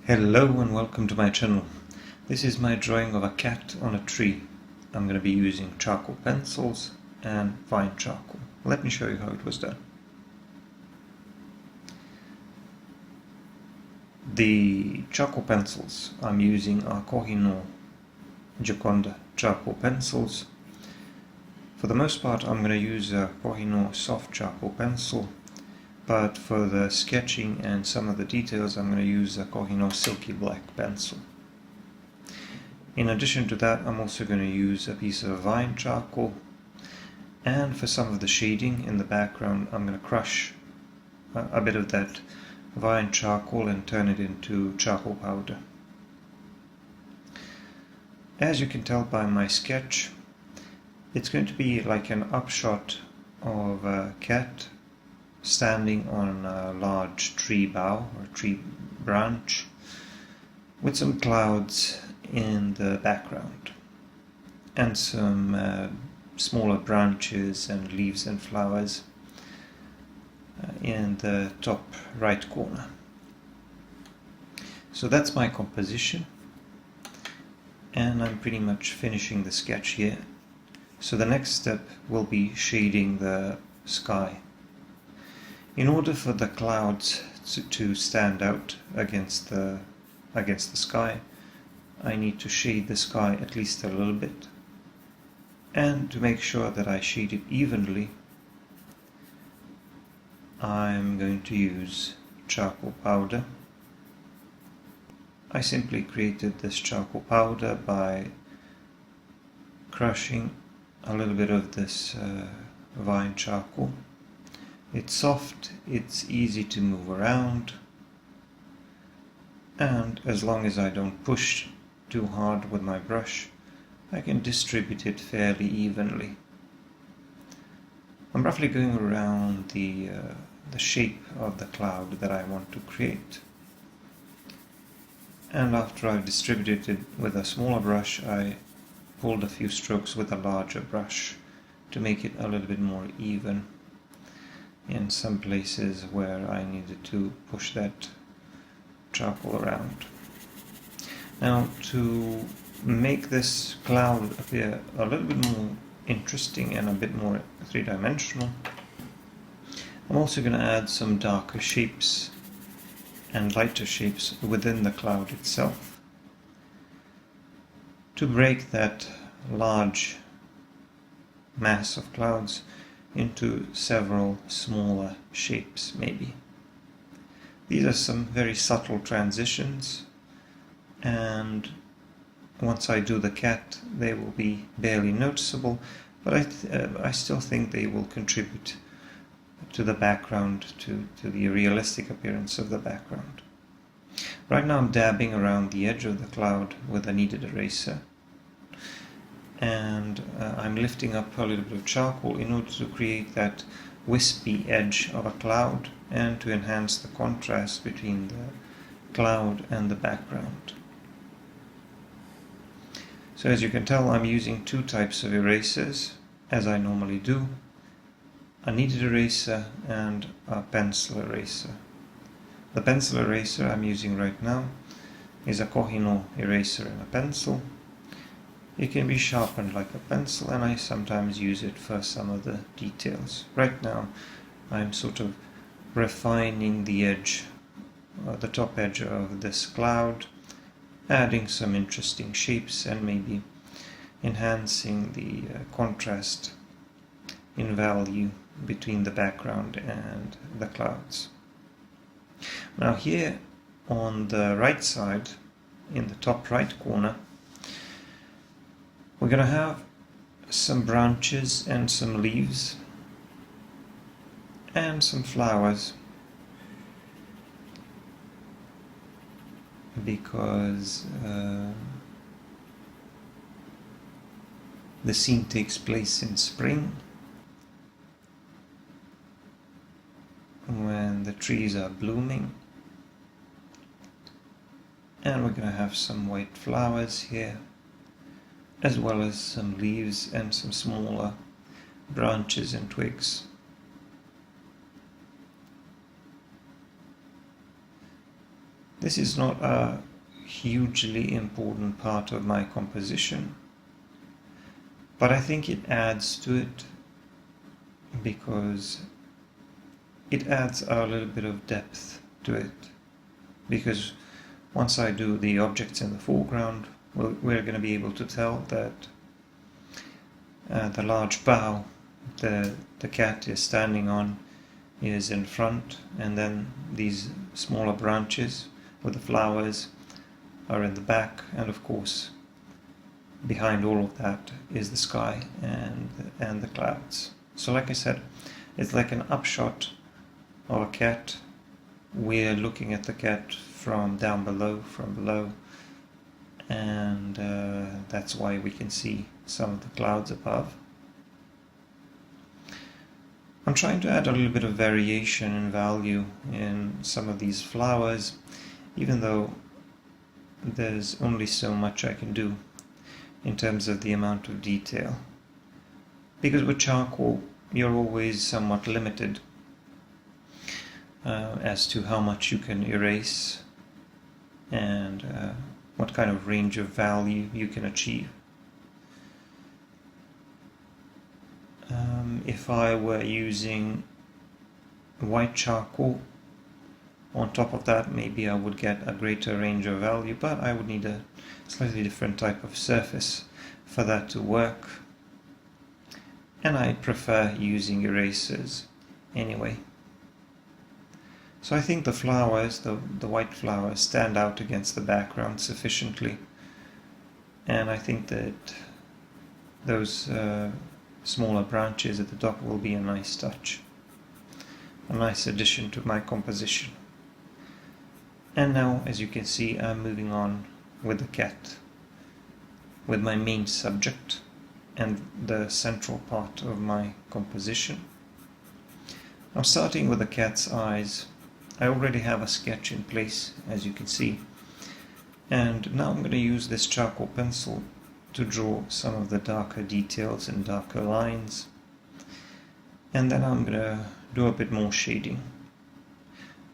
Hello and welcome to my channel. This is my drawing of a cat on a tree. I'm going to be using charcoal pencils and fine charcoal. Let me show you how it was done. The charcoal pencils I'm using are Kohinoor Gioconda charcoal pencils. For the most part I'm going to use a Kohinoor soft charcoal pencil, but for the sketching and some of the details I'm going to use a Kohinoor silky black pencil. In addition to that, I'm also going to use a piece of vine charcoal, and for some of the shading in the background I'm going to crush a bit of that vine charcoal and turn it into charcoal powder. As you can tell by my sketch, it's going to be like an upshot of a cat standing on a large tree bough or tree branch with some clouds in the background and some smaller branches and leaves and flowers in the top right corner. So that's my composition, and I'm pretty much finishing the sketch here. So the next step will be shading the sky. In order for the clouds to stand out against the sky, I need to shade the sky at least a little bit. And to make sure that I shade it evenly, I'm going to use charcoal powder. I simply created this charcoal powder by crushing a little bit of this vine charcoal. It's soft, it's easy to move around, and as long as I don't push too hard with my brush, I can distribute it fairly evenly. I'm roughly going around the shape of the cloud that I want to create. And after I've distributed it with a smaller brush, I pulled a few strokes with a larger brush to make it a little bit more even in some places where I needed to push that charcoal around. Now, to make this cloud appear a little bit more interesting and a bit more three-dimensional, I'm also going to add some darker shapes and lighter shapes within the cloud itself to break that large mass of clouds into several smaller shapes, maybe. These are some very subtle transitions, and once I do the cat they will be barely noticeable, but I still think they will contribute to the background, to the realistic appearance of the background. Right now I'm dabbing around the edge of the cloud with a kneaded eraser, and I'm lifting up a little bit of charcoal in order to create that wispy edge of a cloud and to enhance the contrast between the cloud and the background. So as you can tell, I'm using two types of erasers, as I normally do: a kneaded eraser and a pencil eraser. The pencil eraser I'm using right now is a Kohinoor eraser and a pencil. It can be sharpened like a pencil, and I sometimes use it for some of the details. Right now I'm sort of refining the edge, the top edge of this cloud, adding some interesting shapes and maybe enhancing the contrast in value between the background and the clouds. Now here on the right side, in the top right corner, we're going to have some branches and some leaves and some flowers, because the scene takes place in spring, when the trees are blooming, and we're going to have some white flowers here, as well as some leaves and some smaller branches and twigs. This is not a hugely important part of my composition, but I think it adds to it because it adds a little bit of depth to it. Because once I do the objects in the foreground, we're going to be able to tell that the large bough the cat is standing on is in front, and then these smaller branches with the flowers are in the back, and of course behind all of that is the sky and the clouds. So like I said, it's like an upshot of a cat. We're looking at the cat from down below, and that's why we can see some of the clouds above. I'm trying to add a little bit of variation and value in some of these flowers, even though there's only so much I can do in terms of the amount of detail. Because with charcoal, you're always somewhat limited as to how much you can erase and what kind of range of value you can achieve. If I were using white charcoal, on top of that maybe I would get a greater range of value, but I would need a slightly different type of surface for that to work, and I prefer using erasers anyway. So I think the flowers, the white flowers, stand out against the background sufficiently, and I think that those smaller branches at the top will be a nice touch, a nice addition to my composition. And now, as you can see, I'm moving on with the cat, with my main subject and the central part of my composition. I'm starting with the cat's eyes. I already have a sketch in place, as you can see, and now I'm going to use this charcoal pencil to draw some of the darker details and darker lines, and then I'm going to do a bit more shading.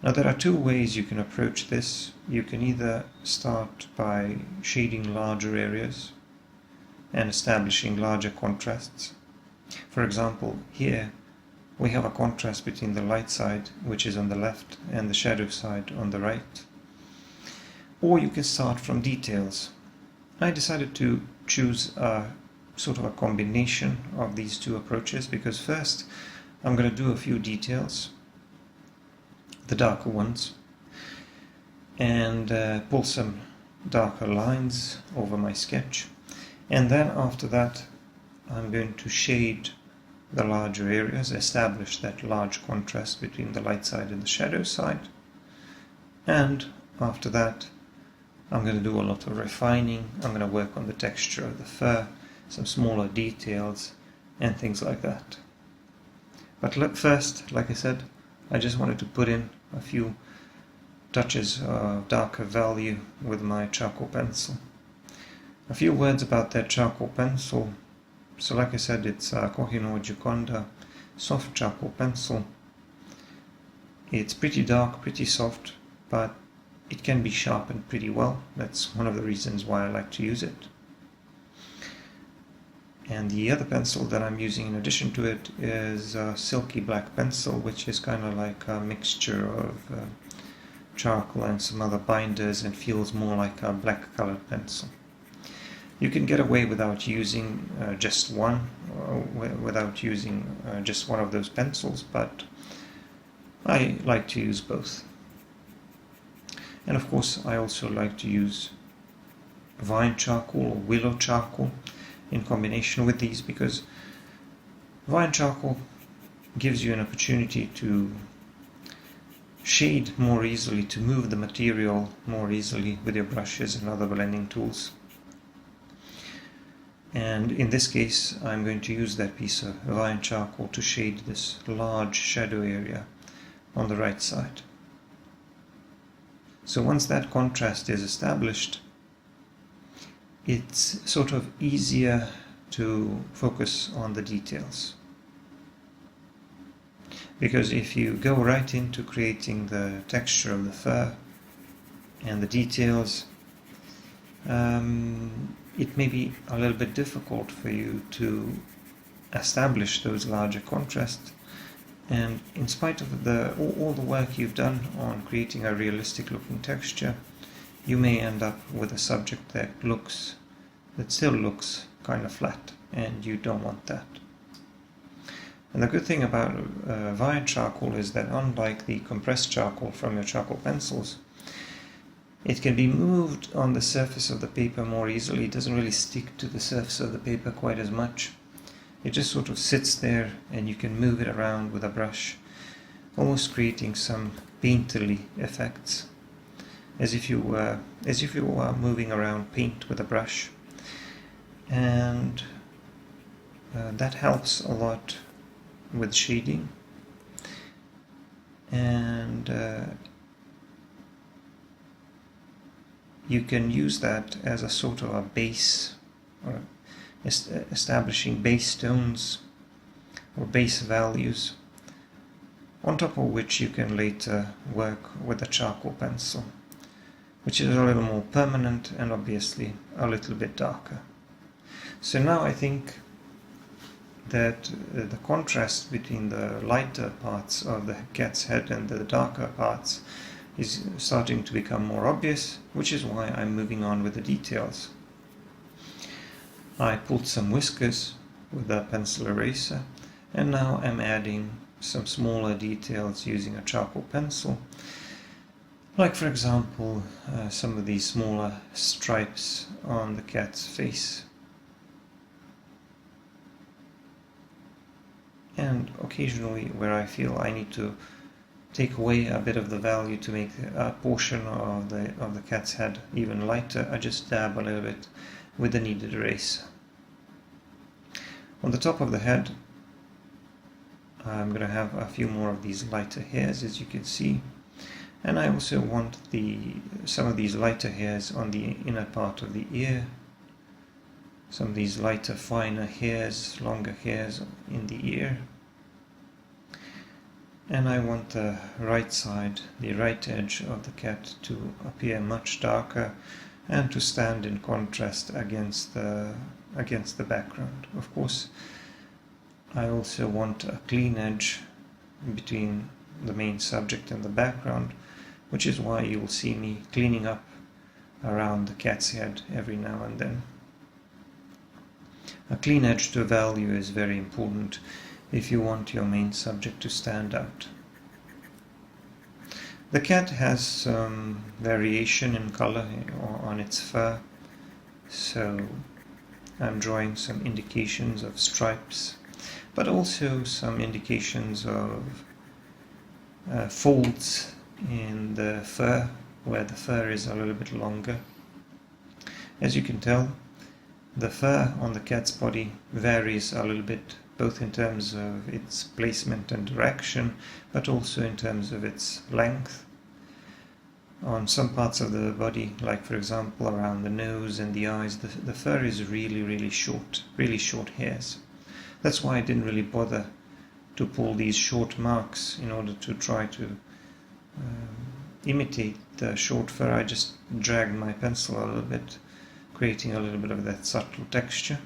Now there are two ways you can approach this. You can either start by shading larger areas and establishing larger contrasts. For example, here we have a contrast between the light side, which is on the left, and the shadow side on the right. Or you can start from details. I decided to choose a sort of a combination of these two approaches, because first I'm going to do a few details, the darker ones, and pull some darker lines over my sketch, and then after that I'm going to shade the larger areas, establish that large contrast between the light side and the shadow side, and after that I'm going to do a lot of refining. I'm going to work on the texture of the fur, some smaller details and things like that. But first, like I said, I just wanted to put in a few touches of darker value with my charcoal pencil. A few words about that charcoal pencil. So like I said, it's a Kohinoor Gioconda soft charcoal pencil. It's pretty dark, pretty soft, but it can be sharpened pretty well. That's one of the reasons why I like to use it. And the other pencil that I'm using in addition to it is a silky black pencil, which is kind of like a mixture of charcoal and some other binders, and feels more like a black colored pencil. You can get away without using just one, just one of those pencils, but I like to use both. And of course I also like to use vine charcoal or willow charcoal in combination with these, because vine charcoal gives you an opportunity to shade more easily, to move the material more easily with your brushes and other blending tools. And in this case I'm going to use that piece of vine charcoal to shade this large shadow area on the right side. So once that contrast is established, it's sort of easier to focus on the details. Because if you go right into creating the texture of the fur, and the details, it may be a little bit difficult for you to establish those larger contrasts. And in spite of all the work you've done on creating a realistic looking texture, you may end up with a subject that still looks kind of flat, and you don't want that. And the good thing about via charcoal is that, unlike the compressed charcoal from your charcoal pencils, it can be moved on the surface of the paper more easily. It doesn't really stick to the surface of the paper quite as much. It just sort of sits there, and you can move it around with a brush, almost creating some painterly effects, as if you were moving around paint with a brush. And that helps a lot with shading, and you can use that as a sort of a base, or establishing base tones or base values, on top of which you can later work with a charcoal pencil, which is a little more permanent and obviously a little bit darker. So now I think that the contrast between the lighter parts of the cat's head and the darker parts is starting to become more obvious, which is why I'm moving on with the details. I pulled some whiskers with a pencil eraser, and now I'm adding some smaller details using a charcoal pencil, like for example some of these smaller stripes on the cat's face. And occasionally, where I feel I need to take away a bit of the value to make a portion of the cat's head even lighter, I just dab a little bit with the kneaded eraser. On the top of the head, I'm going to have a few more of these lighter hairs, as you can see, and I also want some of these lighter hairs on the inner part of the ear, some of these lighter, finer hairs, longer hairs in the ear. And I want the right side, the right edge of the cat to appear much darker and to stand in contrast against the background. Of course, I also want a clean edge between the main subject and the background, which is why you will see me cleaning up around the cat's head every now and then. A clean edge to value is very important if you want your main subject to stand out. The cat has some variation in color on its fur, so I'm drawing some indications of stripes, but also some indications of folds in the fur, where the fur is a little bit longer. As you can tell, the fur on the cat's body varies a little bit, both in terms of its placement and direction, but also in terms of its length. On some parts of the body, like for example around the nose and the eyes, the fur is really short hairs. That's why I didn't really bother to pull these short marks in order to try to imitate the short fur. I just dragged my pencil a little bit, creating a little bit of that subtle texture.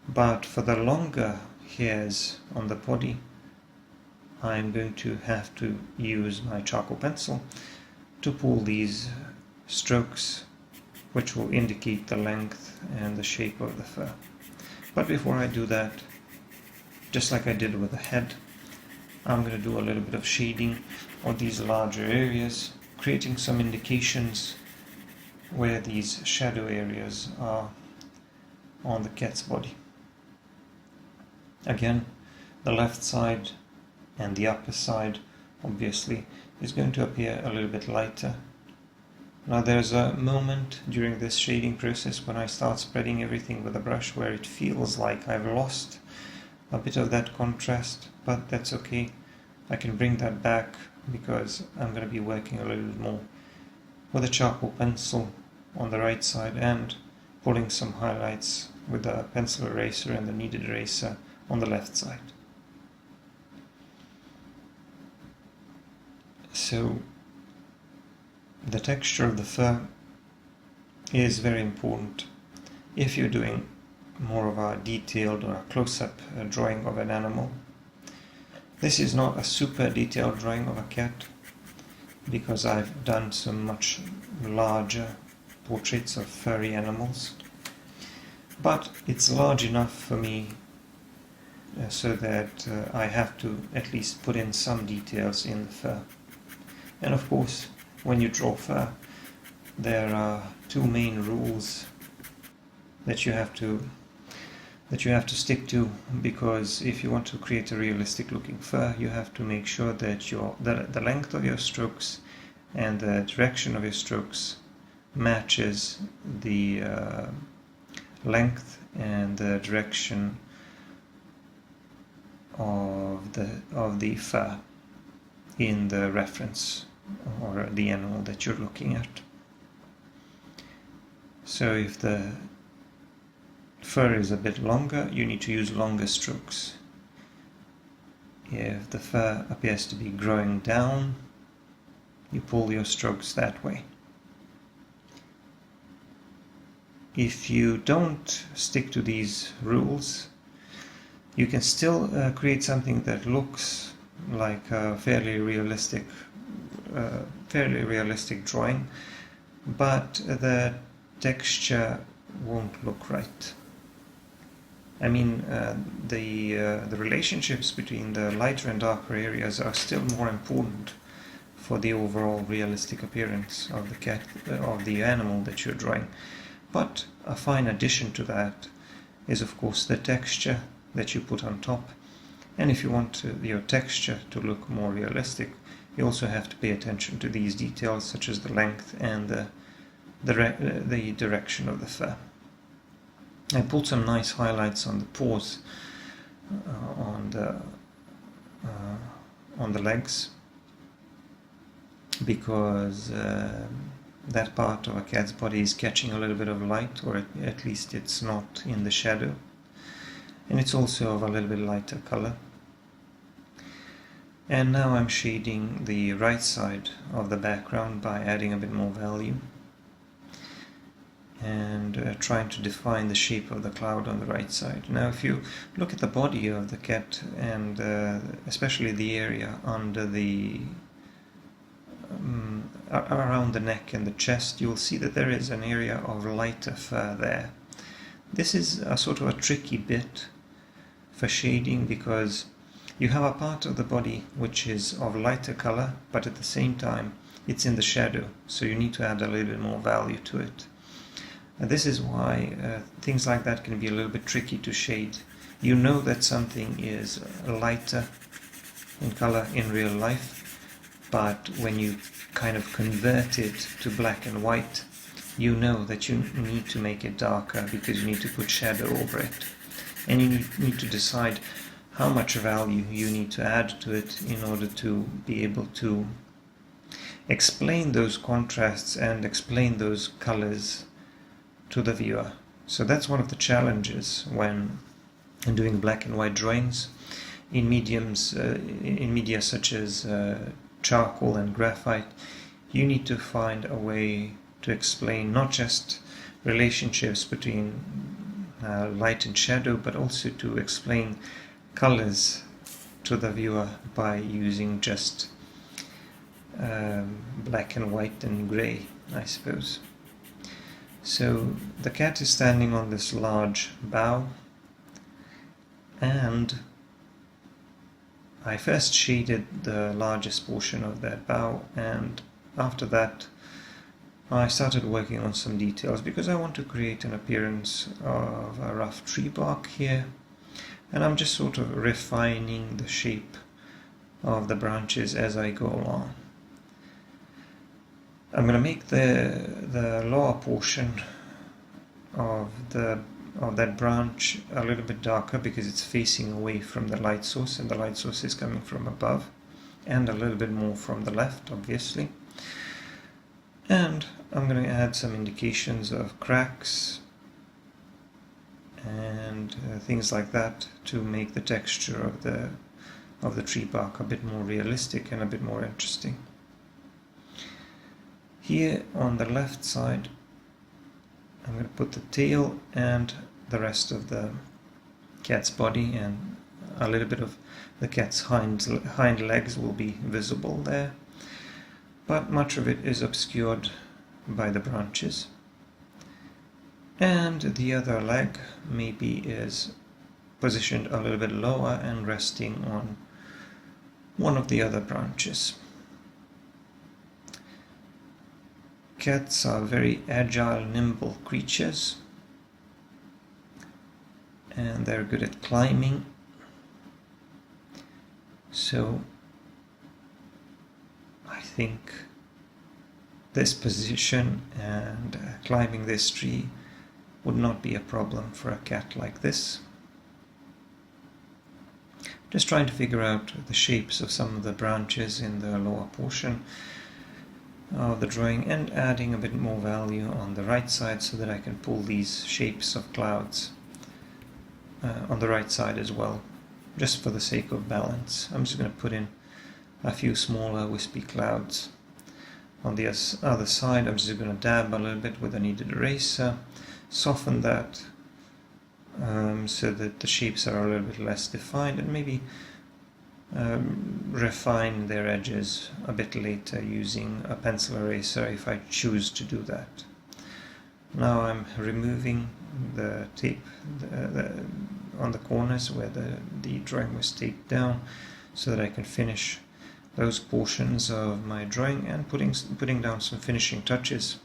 But for the longer hairs on the body, I'm going to have to use my charcoal pencil to pull these strokes, which will indicate the length and the shape of the fur. But before I do that, just like I did with the head, I'm going to do a little bit of shading on these larger areas, creating some indications where these shadow areas are on the cat's body. Again, the left side and the upper side obviously is going to appear a little bit lighter. Now there's a moment during this shading process when I start spreading everything with a brush where it feels like I've lost a bit of that contrast, but that's okay. I can bring that back because I'm going to be working a little bit more with a charcoal pencil on the right side and pulling some highlights with a pencil eraser and the kneaded eraser on the left side. So The texture of the fur is very important if you're doing more of a detailed or a close-up drawing of an animal. This is not a super detailed drawing of a cat, because I've done some much larger portraits of furry animals, but it's large enough for me so that I have to at least put in some details in the fur. And of course, when you draw fur, there are two main rules that you have to stick to, because if you want to create a realistic looking fur, you have to make sure that the length of your strokes and the direction of your strokes matches the length and the direction of the fur in the reference or the animal that you're looking at. So if the fur is a bit longer, you need to use longer strokes. If the fur appears to be growing down, you pull your strokes that way. If you don't stick to these rules, you can still create something that looks like a fairly realistic drawing, but the texture won't look right. I mean, the relationships between the lighter and darker areas are still more important for the overall realistic appearance of the cat, of the animal that you're drawing. But a fine addition to that is, of course, the texture that you put on top. And if you want your texture to look more realistic, you also have to pay attention to these details, such as the length and the direction of the fur. I pulled some nice highlights on the paws, on the legs, because that part of a cat's body is catching a little bit of light, or at least it's not in the shadow, and it's also of a little bit lighter color. And now I'm shading the right side of the background by adding a bit more value and trying to define the shape of the cloud on the right side. Now if you look at the body of the cat, and especially the area under the around the neck and the chest, you will see that there is an area of lighter fur there. This is a sort of a tricky bit for shading, because you have a part of the body which is of lighter color, but at the same time it's in the shadow, so you need to add a little bit more value to it. And this is why things like that can be a little bit tricky to shade. You know that something is lighter in color in real life, but when you kind of convert it to black and white, you know that you need to make it darker because you need to put shadow over it. And you need to decide how much value you need to add to it in order to be able to explain those contrasts and explain those colors to the viewer. So that's one of the challenges when doing black and white drawings in mediums, in media such as charcoal and graphite. You need to find a way to explain not just relationships between light and shadow, but also to explain colors to the viewer by using just black and white and gray, I suppose. So the cat is standing on this large bough, and I first shaded the largest portion of that bough, and after that I started working on some details because I want to create an appearance of a rough tree bark here, and I'm just sort of refining the shape of the branches as I go along. I'm going to make the lower portion of that branch a little bit darker because it's facing away from the light source, and the light source is coming from above, and a little bit more from the left, obviously. And I'm going to add some indications of cracks and things like that to make the texture of the tree bark a bit more realistic and a bit more interesting. Here on the left side I'm going to put the tail and the rest of the cat's body, and a little bit of the cat's hind legs will be visible there, but much of it is obscured by the branches. And the other leg maybe is positioned a little bit lower and resting on one of the other branches. Cats are very agile, nimble creatures, and they're good at climbing. So I think this position and climbing this tree would not be a problem for a cat like this. Just trying to figure out the shapes of some of the branches in the lower portion of the drawing, and adding a bit more value on the right side so that I can pull these shapes of clouds on the right side as well, just for the sake of balance. I'm just going to put in a few smaller wispy clouds. On the other side I'm just going to dab a little bit with a kneaded eraser, soften that so that the shapes are a little bit less defined, and maybe refine their edges a bit later using a pencil eraser if I choose to do that. Now I'm removing the tape on the corners where the drawing was taped down, so that I can finish those portions of my drawing, and putting down some finishing touches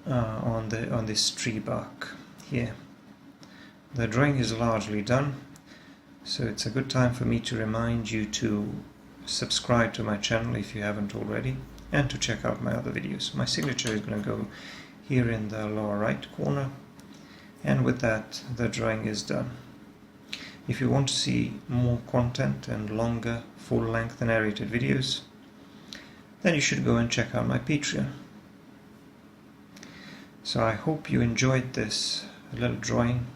on this tree bark here. The drawing is largely done, so it's a good time for me to remind you to subscribe to my channel if you haven't already, and to check out my other videos. My signature is going to go here in the lower right corner, and with that the drawing is done. If you want to see more content and longer full-length narrated videos, then you should go and check out my Patreon. So I hope you enjoyed this little drawing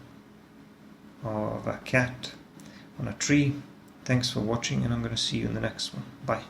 of a cat on a tree. Thanks for watching, and I'm going to see you in the next one. Bye.